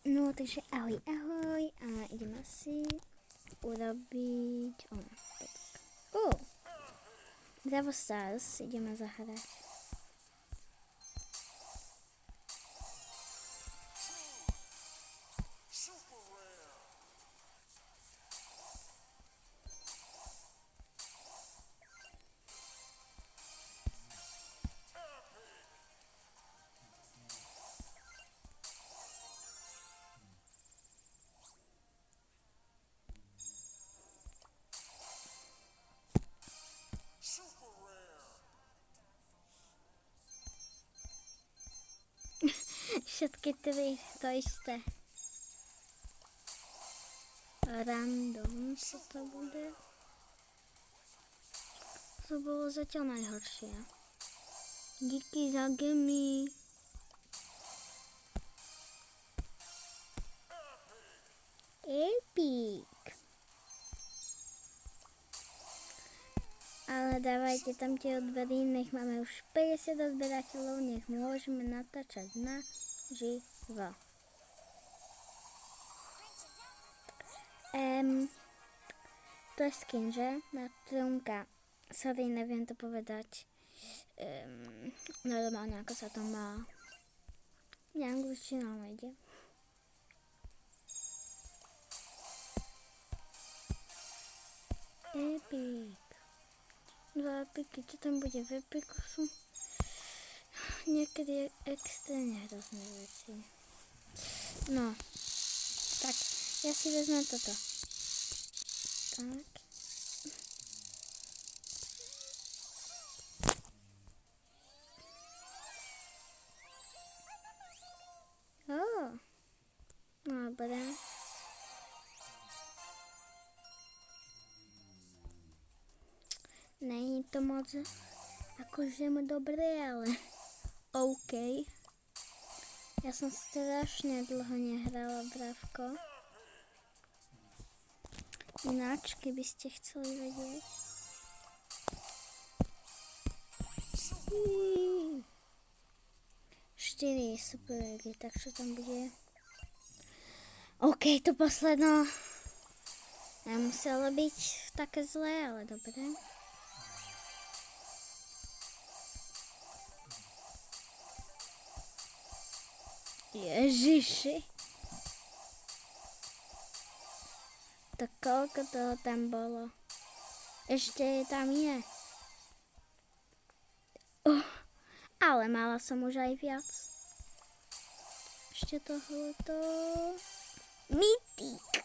No, takže ahoj, ahoj a ideme si urobiť... Bravo Stars, ideme zahrať. Všetky tri to isté. Random, co to bude? To bolo zatiaľ najhoršie. Díky za gemy. Epic. Ale dávajte tam tie odbery, nech máme už 50 odberateľov, nech môžeme natáčať na živo. To je skin, že? Trunka. Sorry, neviem to povedať. Normálne, ako sa to má. Angličtina nejde. Epic. Dva epiky, čo tam bude v epiku sú niekedy extrémne hrozné veci. No, tak, ja si vezmem toto. Tak. Dobre. Není to moc akože dobré, ale OK. Ja som strašne dlho nehrala Bravko. Ináč, keby ste chceli vedieť. 4 super hry, tak čo tam bude? OK, to posledno nemuselo byť také zlé, ale dobré. Ježiši. Tak koľko toho tam bolo? Ešte tam je. Ale mala som už aj viac. Ešte tohleto. Mythic.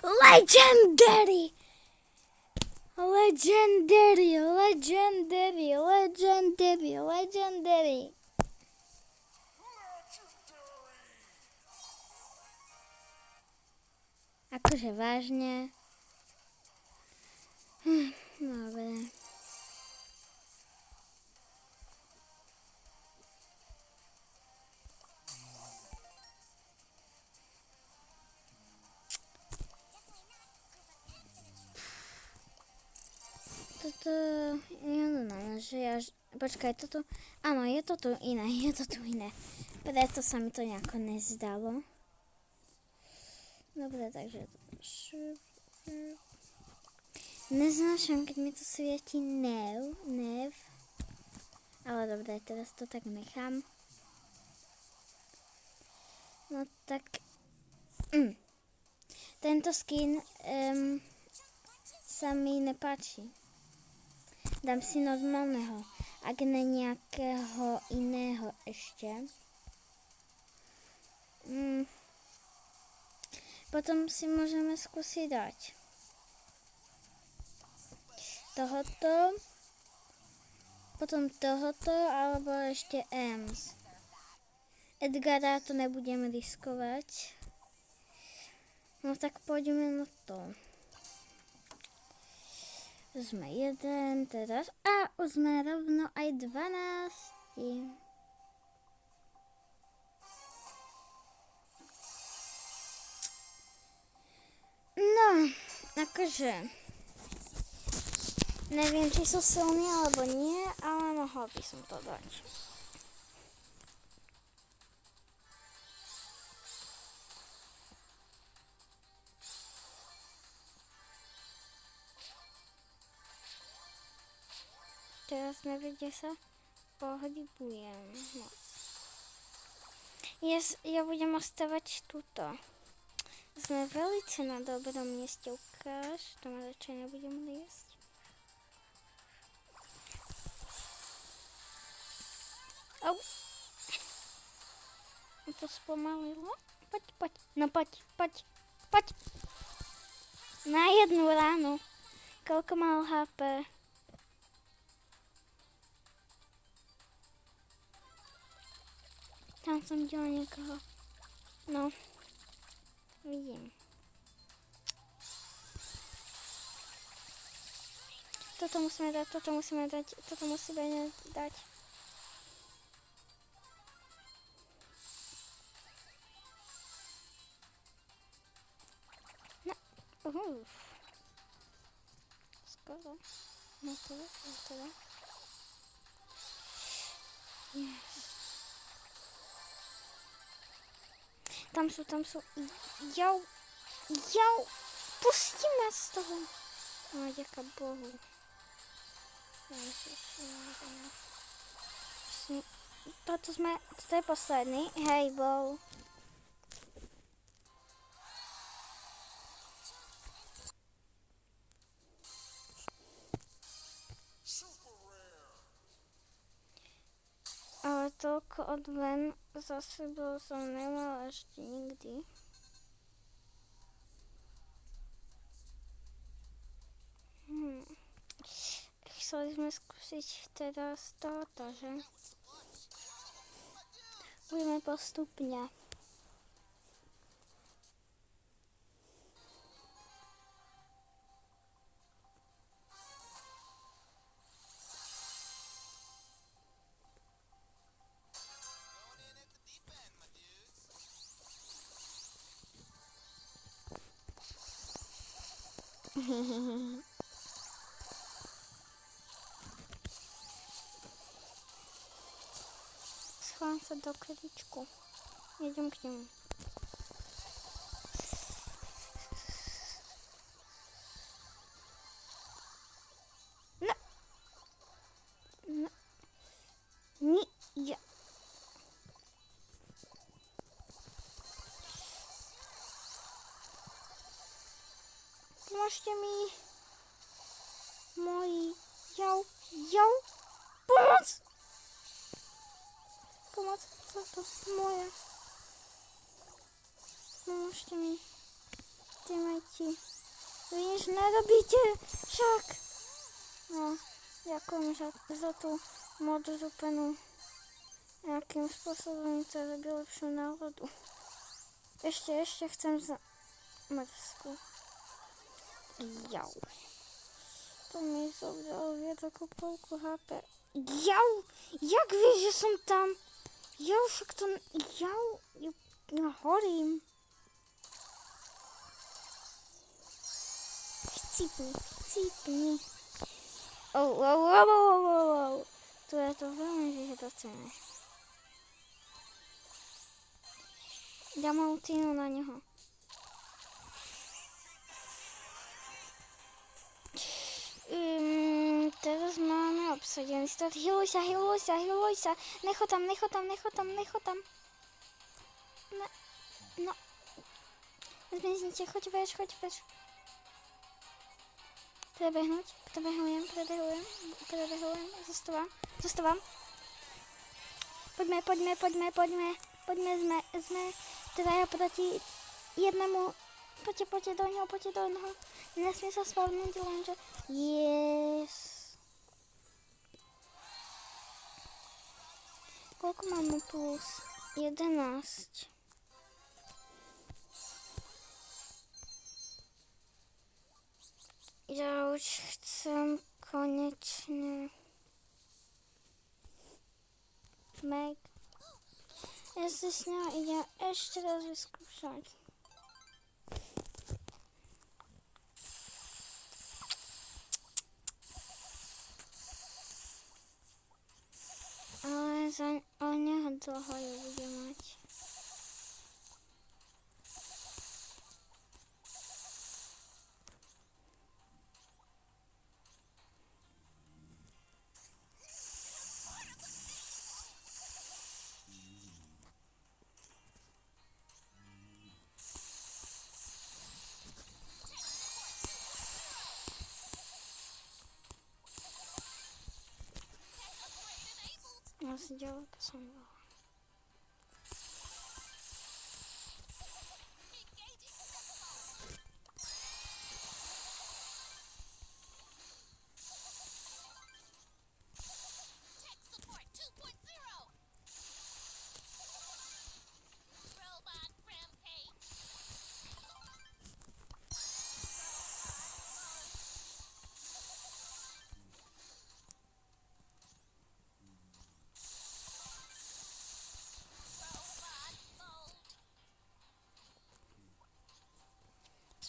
Legendary. Legendary, legendary, legendary, legendary. Akože vážne. Dobre. Toto, počkaj, toto, áno, je to tu iné, preto sa mi to nejako nezdalo. Dobre, takže neznášam, keď mi to svieti nev, ale dobre, teraz to tak nechám. No tak, tento skin sa mi nepáči. Dám si normálneho, ak ne nejakého iného ešte. Potom si môžeme skúsiť dať tohoto, potom tohoto, alebo ešte Ems. Edgara to nebudem riskovať. No tak poďme na to. Sme jeden teraz a už sme rovno aj 12. No, akože neviem, či sú silný alebo nie, ale mohol by som to dať. teraz nevedia sa pohybujem moc. Ja budem ostávať tuto. Sme velice na dobrom mieste, ukáž. Tam radšej nebudem liesť. Au. To spomalilo. Poď. No poď. Na jednu ránu. Koľko mal HP? Tam som videla niekoho. No. Vidím. Toto musíme dať. No. Skoro. No to. Yes. Tam sú. Jau. Pusti ma z toho. No, ďaká Bohu. Toto je posledný. Hej, bol. Ale toľko odven za sebou som nemala ešte nikdy. Chceli sme skúsiť teraz toto, že? Budeme postupne. Schovám sa do kladičku. Idem k nemu. No. Ja. Pomôžte mi. Moji. Jau. Pomoc. Toto. Moja. Pomôžte mi. Teammates. Vy nič nerobíte. Však. No. Ďakujem za tú modrú penu. Nejakým spôsobom to robí lepšiu náladu. Ešte chcem za mrzku. Jau. To mi zobralo viac ako polku HP. Jau! Jak vieš, že som tam? Jau, však to... Jau! Ja horím. Chcípni. Oh. Tu je to veľmi vyhrocené. Dám ultínu na neho. Teraz máme obsadený stát. Healuj sa. Necho tam. No. Zmiznite, choď bež. Prebehujem. Zostávam. Poďme, sme traja proti jednému. Poďte do neho. Nesmie sa spavnúť, lenže... Yes. Koľko máme plus? 11. Ja už chcem konečne... Meg. Ja si s ňou idem ešte raz vyskúšať. Ale o neho dlho ju bude mať. sa dialo, keď som bola.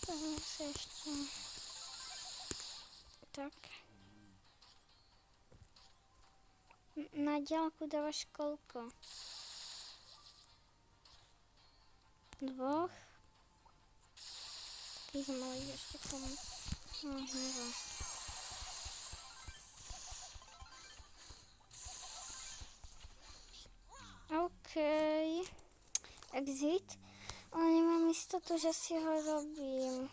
Spravím sa ešte tak. Na diaľku dávaš koľko? 2? Takých malých ešte komu. Dva. Okej. Exit. Ale nemám istotu, že si ho robím.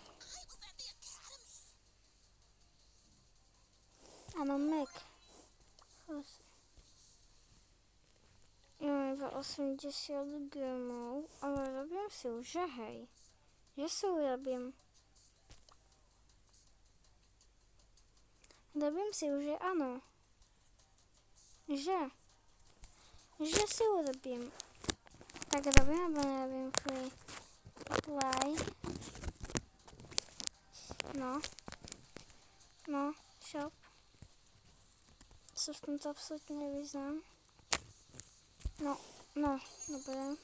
Áno, Mac. Mám iba 80 gemov, ale robím si už, že hej. Že si urobím. Robím si už, že áno. Že si urobím. Tak robím, alebo nerobím free play. No, shop. Sa v tomto absolútne nevyznám. No, dobre.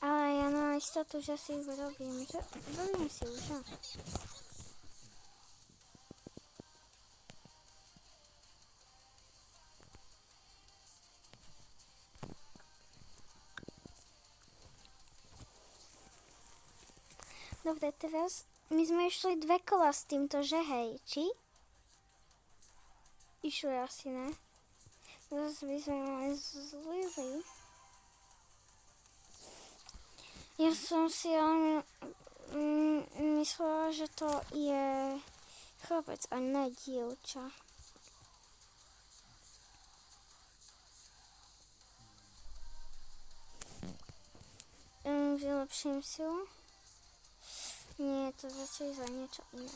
Ale ja mám istotu, že si ich robím. Robím si už, že? Dobre, teraz my sme išli 2 kola s týmto, že hej, či? Išli asi, ne? Teraz by sme mali zlili. Ja som si myslela, že to je chlapec a ne dievča. Vylepším si ho. Nie, to začali za niečo iné.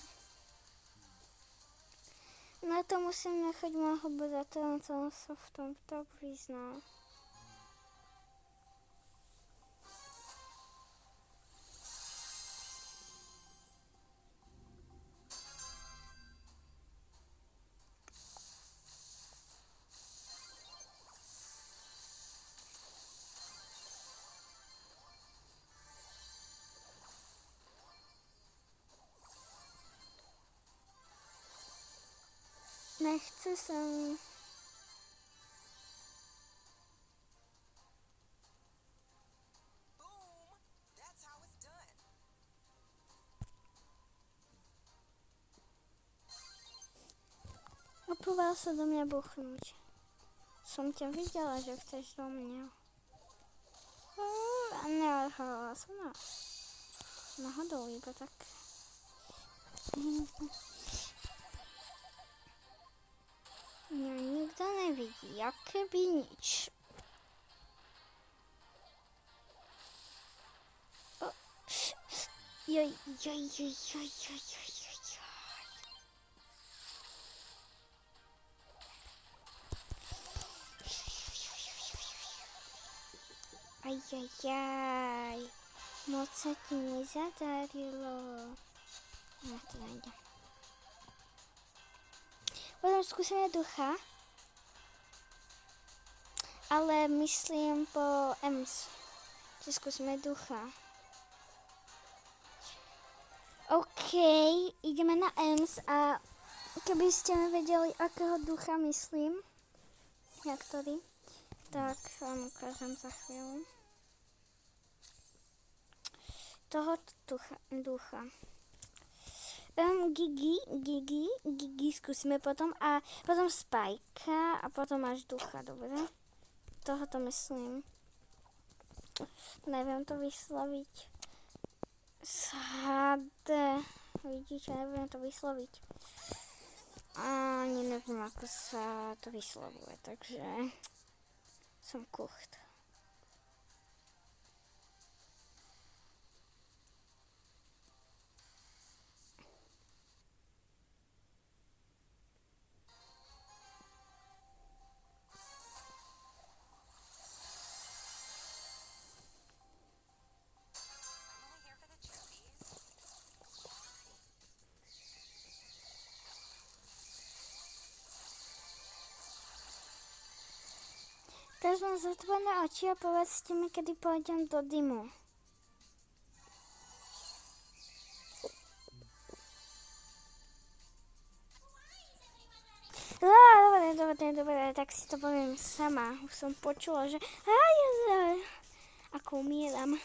Na to musím nechať môjho bratra, som sa v tomto priznal. Nechce sa mi. Opoval sa do mňa buchnúť. Som ťa videla, že chceš do mňa. A neodhalala som náhodou iba tak. Mňa nikto nevidí, aké by nič. Joj. Ajajaj, moc sa ti nezadarilo. No to nejde. Potom skúsime ducha. Ale myslím po EMS. Čiže skúsime ducha. OK, ideme na EMS a keby ste nevedeli, akého ducha myslím, jak ktorý, tak vám ukážem za chvíľu. Toho ducha. Gigi skúsime potom a potom Spajka a potom až ducha, dobre? Tohoto myslím. Neviem to vysloviť. Sade. Vidíte, neviem to vysloviť. Ani neviem, ako sa to vyslovuje, takže som kucht. Teraz mám zatvorené oči a povedzte mi, kedy pôjdem do dymu. Dobre, tak si to poviem sama. Už som počula, že ako umieram.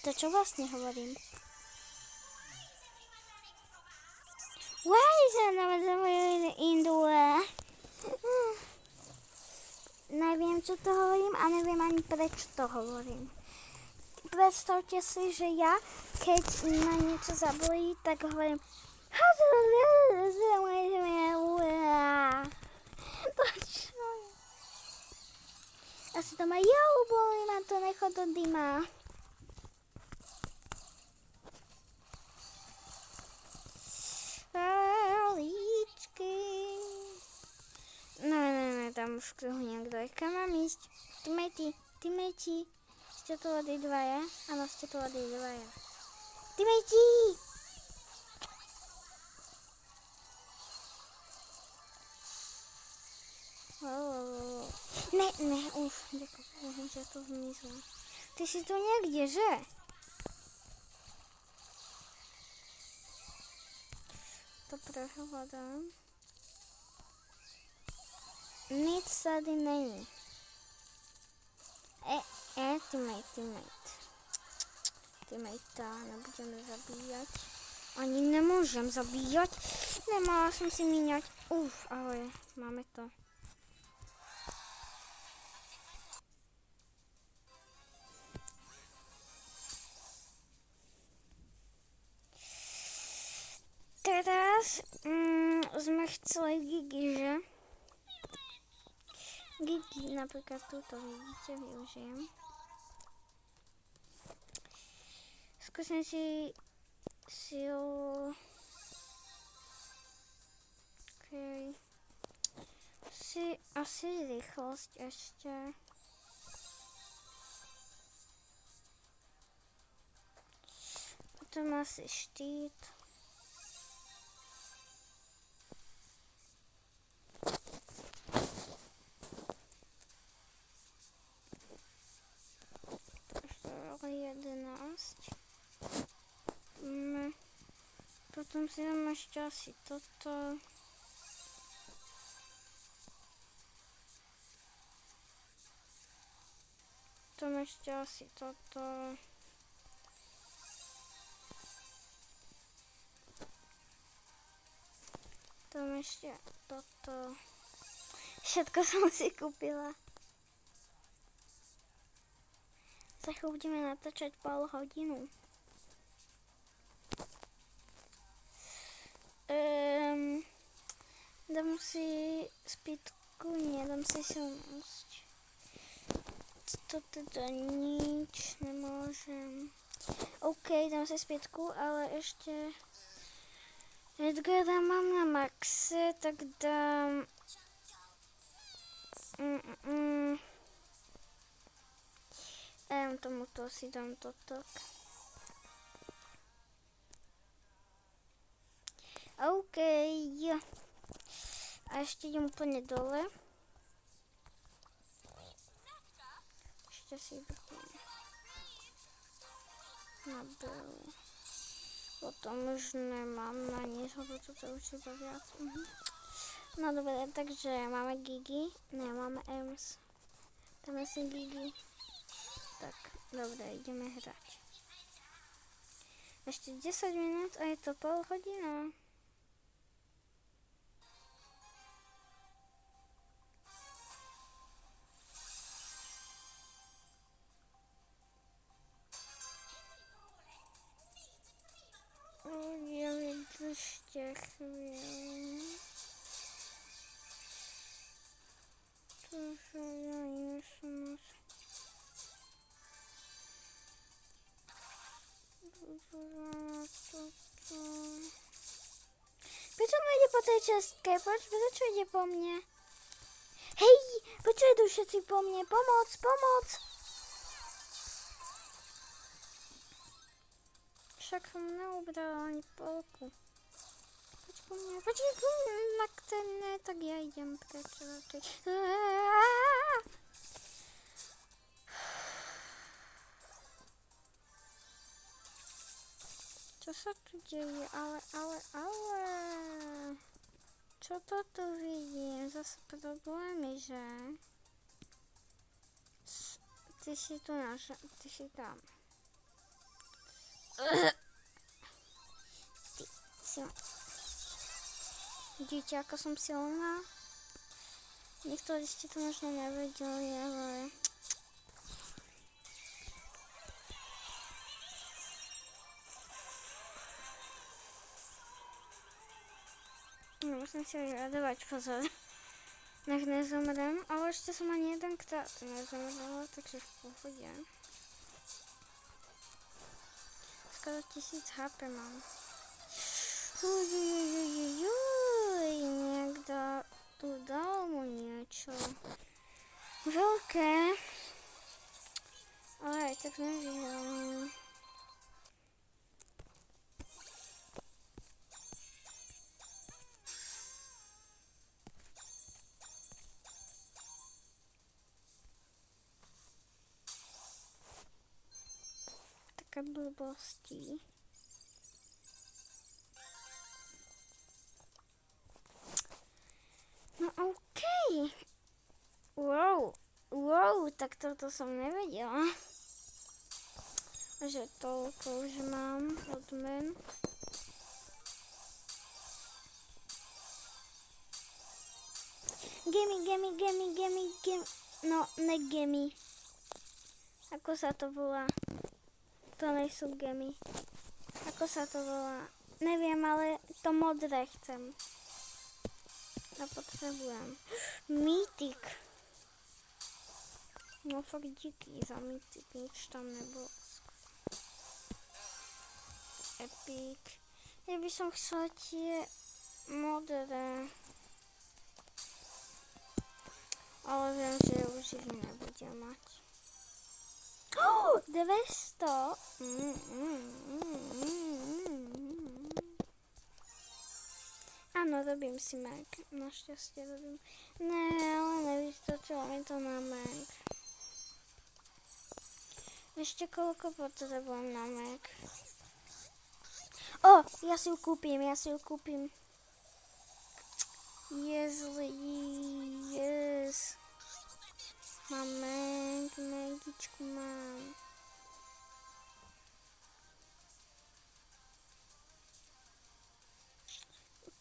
To čo vlastne hovorím? Why is it in the way? Neviem, čo to hovorím a neviem ani prečo to hovorím. Predstavte si, že ja, keď ma niečo zabolí, tak hovorím to čo je? Asi to ma bolí ma to, nechod do dyma. Líčky. Ne, tam už kto niekto je. Kam mám ísť? Teammate. Ste tu vody dvaja? Áno, ste tu vody dvaja. Teammate! Ne, už že to zmizlo. Ty si tu niekde, že? To prehľadám. Nic tady není. Teammate nebudeme zabíjať. Ani nemôžem zabíjať. Nemala som si míňať. Ale máme to. Teraz sme chceli Gigi, že? Gigi, napríklad túto vidíte, využijem. Skúsim si silu. Okay. Asi rýchlosť ešte. Potom asi štít. Potom si dám ešte asi toto. Potom ešte asi toto. Potom ešte toto. Všetko som si kúpila. Za chvíľu budeme natáčať pol hodinu. Dám si spýtku, nedám si silnosť. To teda nič nemôžem. OK, dám si spýtku, ale ešte Edgara mám na maxe, tak dám tomuto si dám toto. OK. A ešte idem úplne dole. Ešte si vrchom. Na dole. Potom už nemám na nič, lebo toto už iba viac. No dobre, takže máme Gigi. Ne, máme Ems. Dáme si Gigi. Tak, dobre, ideme hrať. Ešte 10 minút a je to pol hodina. ešte chvíľu. To sa ja nesmús. Prečo on ide po tej čestke? Prečo ide po mne? Hej, prečo idú všetci po mne? Pomoc, pomoc! Však som neubrala ani polku. Poď po mne, ak ten ne, tak ja idem prečo. Čo sa tu deje? Ale. Čo to tu vidím? Zase problémy, že? Ty si tu naša, ty si tam. Ty si... Vidíte, ako som silná? Niektorí ste to možno nevedeli, ale... Musím si radovať, pozor. Nech nezomrem, ale ešte som ani jedenkrát nezomrela, takže v pohode. Skoro 1000 HP mám. Niekto tu dal mu niečo veľké, ale aj tak nevyhrám. Také blbosti. No okej. Wow, tak toto som nevedela. Že toľko už mám odmen. Gemi. No, ne gemi. Ako sa to volá? To nejsú gemy. Ako sa to volá? Neviem, ale to modré chcem. Ja potrebujem. Mythic. No fakt díky za Mythic, nič tam nebolo. Epic. Ja by som chcela tie modré. Ale viem, že už ich nebudem mať. 200! Áno, robím si Mac. Našťastie robím. Ne, ale nevystačilo mi to na Mac. Ešte koľko potrebujem na Mac? Ja si ju kúpim. Yes. Mám Magičku mám.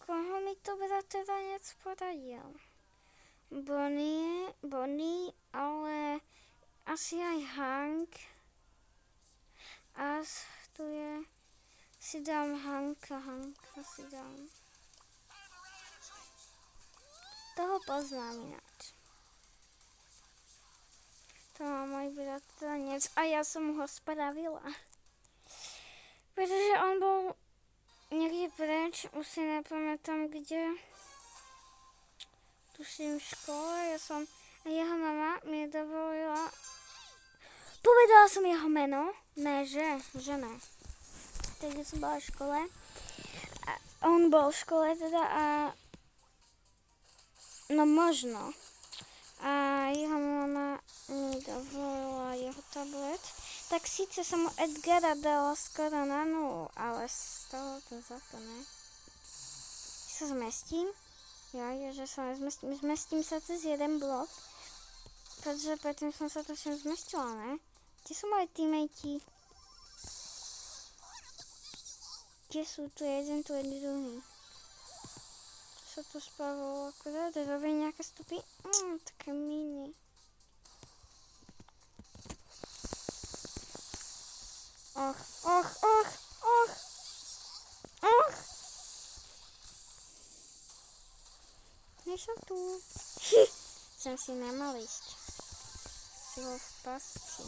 Koho mi to bratranec poradil? Bonnie, ale asi aj Hank. Tu je... Si dám Hanka si dám. Toho poznám ináč. To má môj bratranec a ja som ho spravila. Pretože on bol niekde preč, už si nepamätám kde. Tuším v škole, a jeho mama mi dovolila. Povedala som jeho meno, ne, že ne. Takže som bola v škole. A on bol v škole teda a... No možno. A jeho mama mi dovolila jeho tablet. Tak síce som mu Edgara dala skoro na 0, ale z toho to za to ne. Sa zmestím? Že sa nezmestím. Zmestím sa cez jeden blok. Pretože predtým som sa to všem zmestila, ne? Kde sú moje teammatey? Kde sú? Tu jeden, tu jeden druhý. Sa to spravilo akurát, robí nejaké stupy. Také mini. Och. nejsem tu. Jsem si nemal ísť. Si bol v pasci.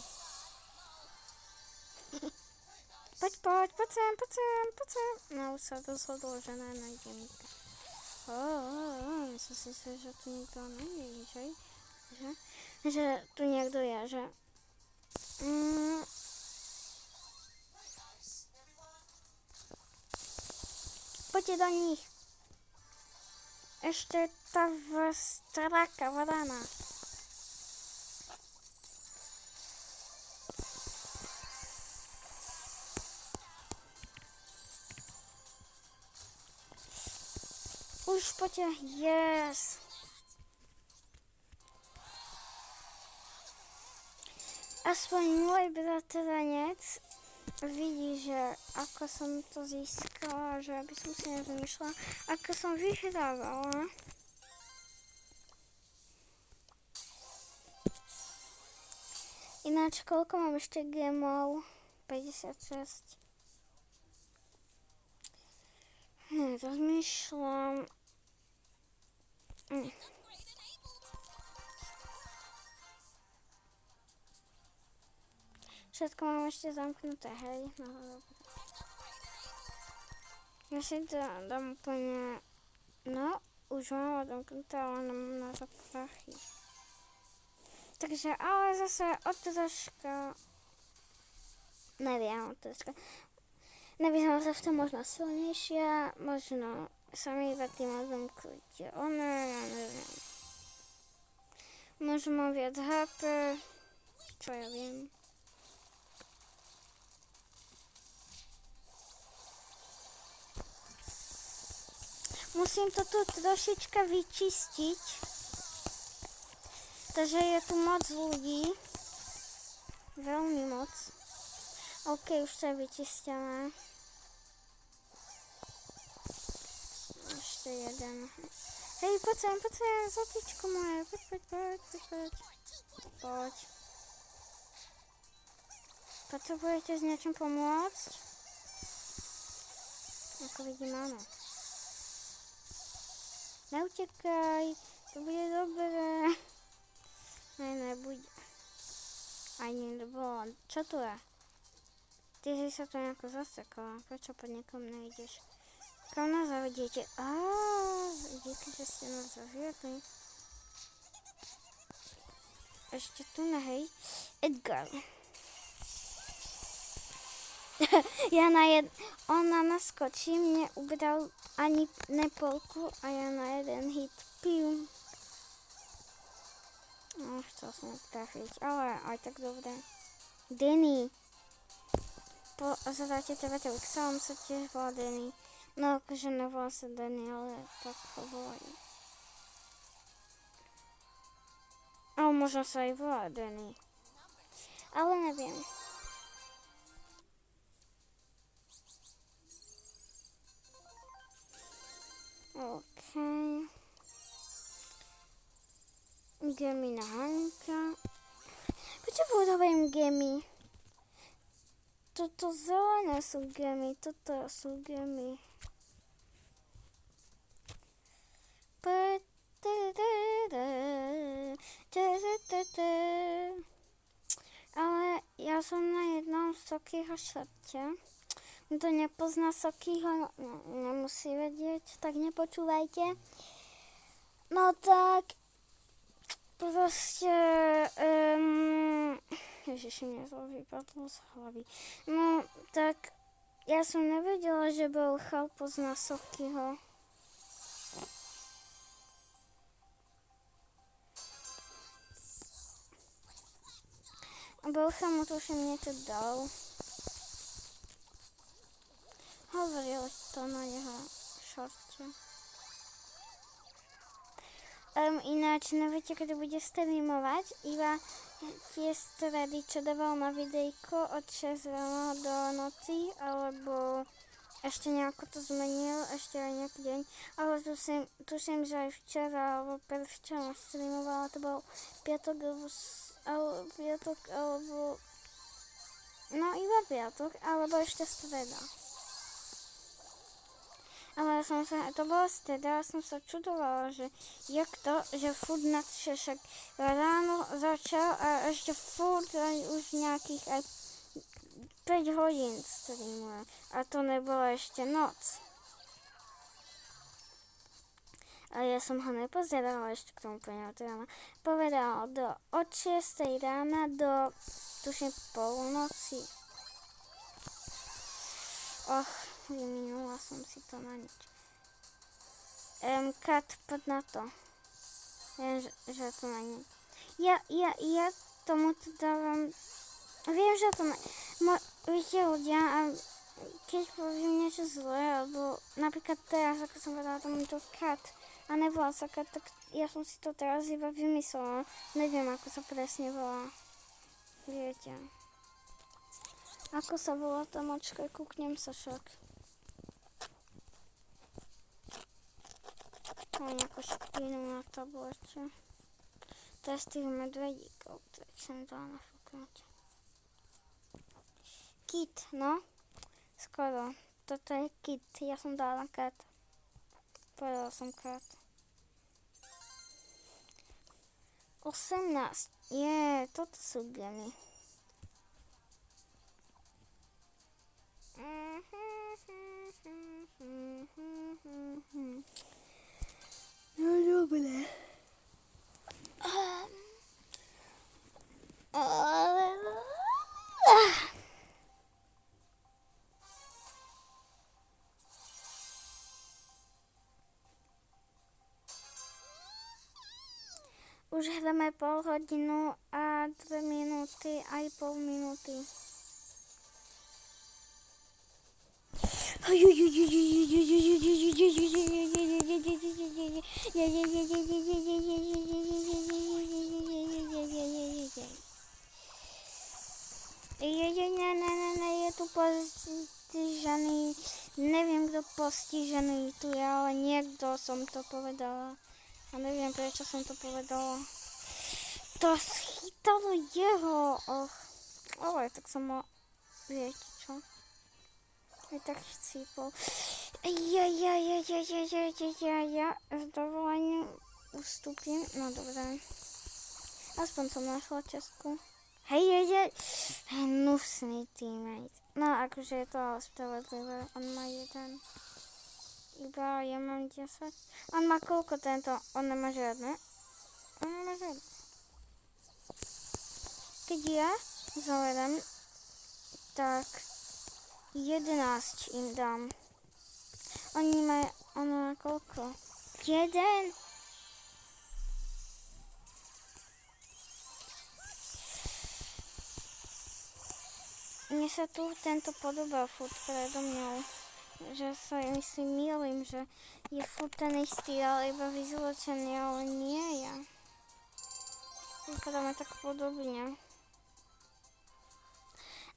Poď sem. No už sa dozhodol, že nenajde Mika. Myslím si, že tu nikto není, že tu niekto je, že... Poďte do nich. Ešte tá stará kavarána. Už poďte, yes. Aspoň môj bratranec vidí, že ako som to získala, že aby som si nevymýšľala, ako som vyhrávala. Ináč, koľko mám ešte gemov? 56. Rozmýšľam. Všetko mám ešte zamknuté, hej? No, dobre. Ja si to dám úplne... No, už mám zamknuté, ale nemám na to prachy. Takže, ale zase od troška... Neviem, od troška. Nevyznala sa v tom možno silnejšia, možno sa mi iba tým odemknúť. Ono, ja neviem. Možno mám viac HP, čo ja viem. Musím to tu trošička vyčistiť. Takže je tu moc ľudí. Veľmi moc. OK, už to je vyčistené. Ešte jeden. Hej, poď sem, zlatíčko moje. Poď. Potrebujete s niečím pomôcť? Ako vidím, áno. Neutekaj, to bude dobré. Nebude. Ani nebolo. Čo tu je? Ty si sa tu nejako zasekala. Prečo pod niekom nejdeš? Kam nás zavedete? Díky, že ste nás zaviedli. Ešte tu hej. Edgar. Ona naskočí, mne ubral ani nepolku a ja na jeden hit piju. Chcel som trafiť, ale aj tak dobre. Danny. Zadáte teba telk, sám sa tiež volá Danny. No akože nevolá sa Danny, ale tak ho volajú. Ale možno sa aj volá Danny. Ale neviem. OK. Gemy na Hanka. Prečo vodovajem Gemy? Toto zelené sú Gemy, toto sú Gemy. Ale ja som na jednom Sokyho šrte. Kto nepozná Sokyho, nemusí vedieť, tak nepočúvajte. No tak, proste, Ježiši, mne to vypadlo z hlavy. No tak, ja som nevedela, že Belchal pozná Sokyho. Belchal mu tuším niečo dal. Hovoril to na jeho šorte. Ináč neviete, kedy bude streamovať, iba tie stredy, čo dával na videjko od 6 rána do noci, alebo ešte nejako to zmenil, ešte aj nejaký deň, ale tuším, že aj včera, alebo predvčera streamovala, to bol piatok, alebo no iba piatok, alebo ešte streda. Ale to bolo teda, ja som sa čudovala, že jak to, že furt na však ráno začal a ešte furt aj už nejakých aj 5 hodín streamuje. A to nebola ešte noc. A ja som ho nepozerala ešte k tomu plňotému. Povedala od 6 rána do, tuším, polnoci. Vyminula som si to na nič. Kat, poď na to. Viem, že to na nič. Ja tomu to dávam... Viem, že to na... Viete ľudia, a keď poviem niečo zlé, alebo napríklad teraz, ako som povedala tomu to kat, a nevolá sa kat, tak ja som si to teraz iba vymyslela. Neviem, ako sa presne volá. Viete. Ako sa volá tá močka, kúknem sa však. Mám nejakú špínu na tablete. To je z tých medvedíkov, tak som dala nafúknuť. Kit, no. Skoro. Toto je kit, ja som dala kat. Povedala som kat. 18. Toto sú gemy. No dobre. Už hráme pol hodinu a 2 minúty, aj pol minúty. Je tu postižený, neviem kto postižený tu je, ale niekto som to povedala. A neviem, prečo som to povedala. To schytalo jeho. Ale tak som ho... Viete čo? Je tak chcípol. Ja s dovolením ustúpim. No dobré. Aspoň som našla čestku. Hej. Hnusný teammate. No akože je to ale spravodlivé. On má jeden. Iba ja mám 10. On má koľko tento? On nemá žiadne. Keď ja zovedem, tak 11 im dám. On má koľko? 1? Mne sa tu tento podobá furt predo mňou. Že sa si mýlim, že je furt ten istý, ale iba vyzločený, ale nie ja. Vypadáme tak podobne.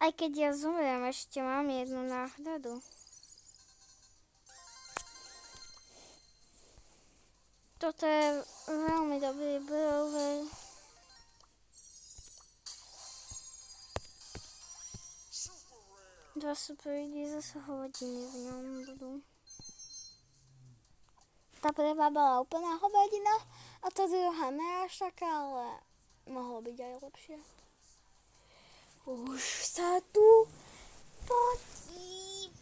Aj keď ja zomriem, ešte mám jednu náhradu. Toto je veľmi dobrý brawler. Dva super lidi zase hodiny v ňom budú. Tá prvá bola úplná hovadina a tá druhá ne až taká, ale mohlo byť aj lepšie. Už sa tu potí.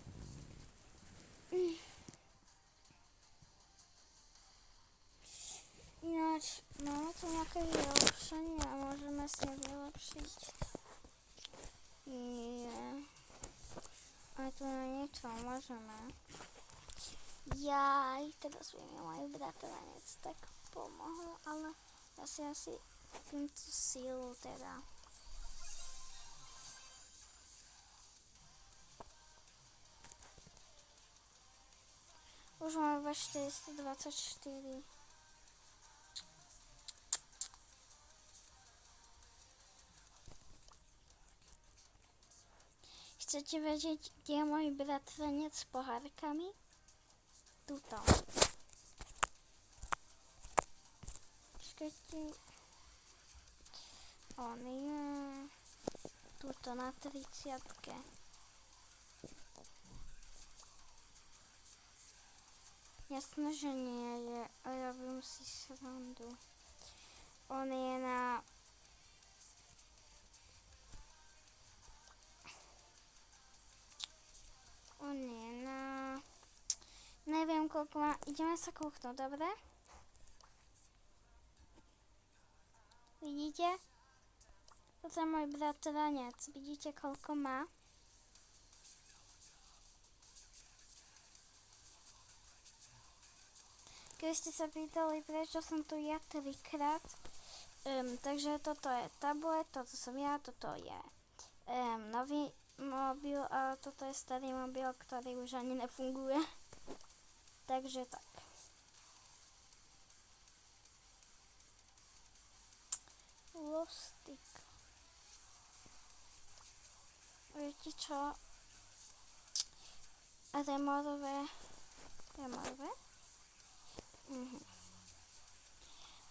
Ináč, máme tu nejaké vylepšenie a môžeme si vylepšiť. Aj tu na niečo môžeme. Teraz by mi môj bratranec tak pomohol, ale ja si asi kúpim tú sílu teda. Už mám iba 424. Chcete vedieť, kde je môj bratranec s pohárkami? Tuto. Počkajte. On je tuto na 30. . 1, Jasné, že nie je, robím si srandu. On je na... Neviem, koľko má... Ideme sa kúknúť, dobre? Vidíte? Toto je môj bratranec. Vidíte, koľko má? Keď ste sa pýtali, prečo som tu ja 3-krát, takže toto je tablet, toto som ja, toto je nový mobil a toto je starý mobil, ktorý už ani nefunguje. Takže tak. Lostik. Viete čo? Remorové.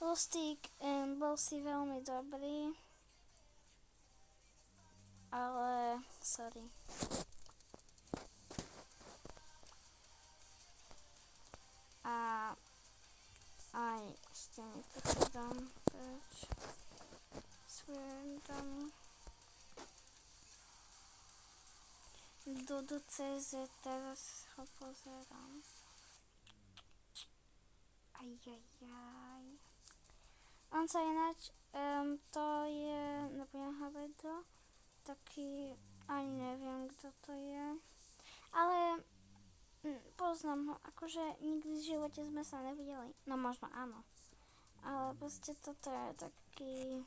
Lostik bol si veľmi dobrý, ale sorry. A aj ste mi to dám preč s friendami. Dudu.cz, teraz ho pozerám. Ajajaj. On sa ináč, to je, nebudem hovoriť to, taký, ani neviem, kto to je, ale poznám ho, akože nikdy v živote sme sa nevideli, no možno áno, ale proste toto je taký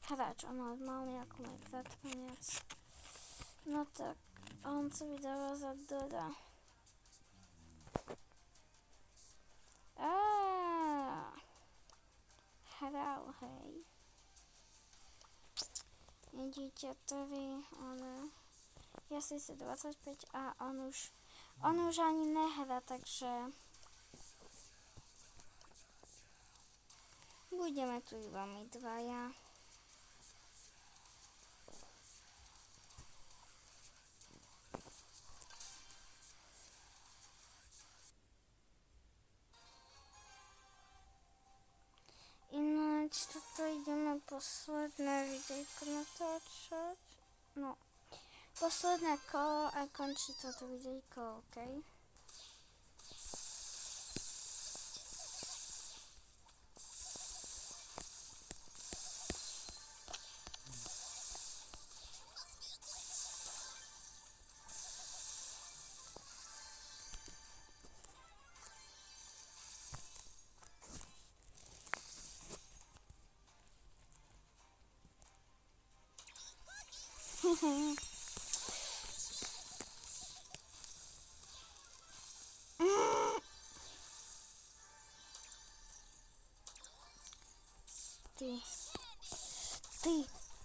hráč, on normálny ako môj bratranec. No tak, on sa vydáva za Dora. Hral, hej. Vidíte, to vy, ale ja si 25 a on už ani nehrá, takže budeme tu iba my dvaja. Ináč toto ideme posledné videjko natáčať. No, posledné kolo a končí toto videjko, okej?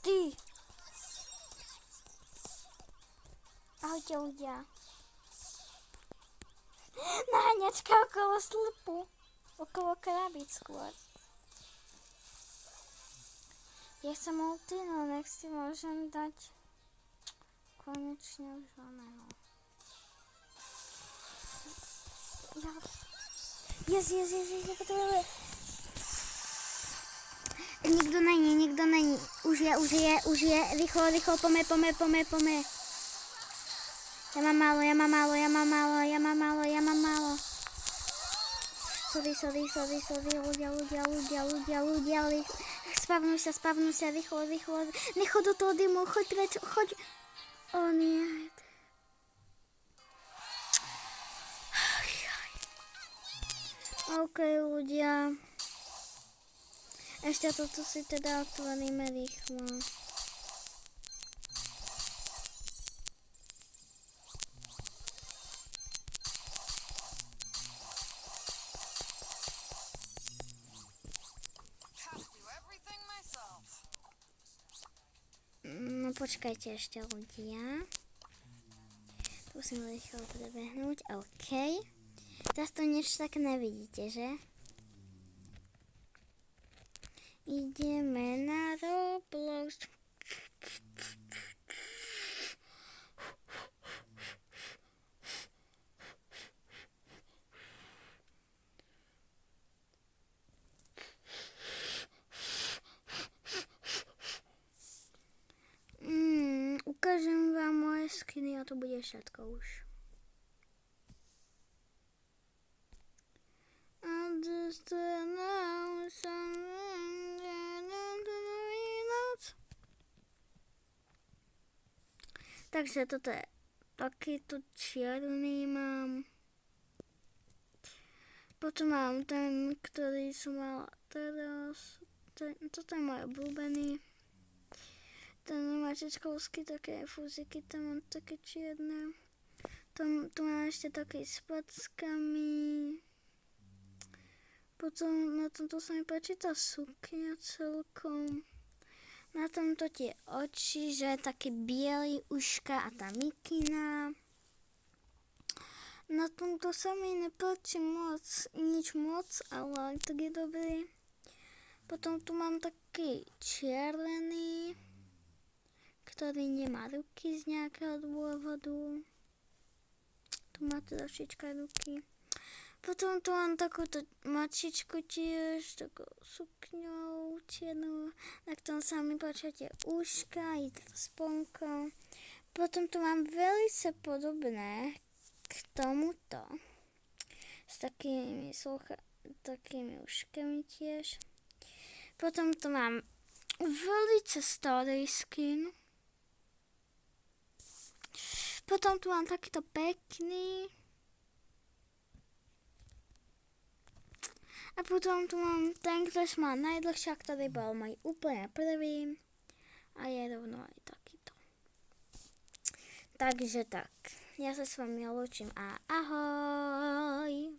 Ty. Ahojte ľudia. Naháňačka okolo slupu. Okolo krabic skôr. Ja chcem ulti, no nech si môžem dať konečne už oného. Yes, potrebujeme. Nikdo není. Už je. Rýchlo, pome. Ja mám málo. Sorry, ľudia. Spavnú sa, rýchlo. Nechoď do toho dymu, choď preč. O nie. OK, ľudia. Ešte toto si teda otvoríme rýchlo. No počkajte ešte ľudia. Musím rýchlo prebehnúť, OK. Teraz to niečo tak nevidíte, že? Ideme na Roblox. to bude všetko už. Takže toto je takýto čierny mám. Potom mám ten, ktorý som mala teraz. Toto je môj obľúbený. Ten mačičkovský, také fúziky, tam mám také čierne. Tu mám ešte také s packami. Potom na tomto sa mi páči tá sukňa celkom. Na tomto tie oči, že také biely uška a tá mikina. Na tomto sa mi nepáči nič moc, ale tak je dobrý. Potom tu mám taký čierny, ktorý nemá ruky z nejakého dôvodu. Tu má trošička ruky. Potom tu mám takúto mačičku tiež, takú sukňou čiernu, na ktorom sa mi páčia tie uška, i tá sponka. Potom tu mám veľmi podobné k tomuto, s takými uškami tiež. Potom tu mám veľmi starý skin. Potom tu mám takýto pekný. A potom tu mám ten, ktorý som mal najdlhšia, ktorý bol môj úplne prvý. A je rovno aj takýto. Takže tak, ja sa s vami lúčim a ahoj!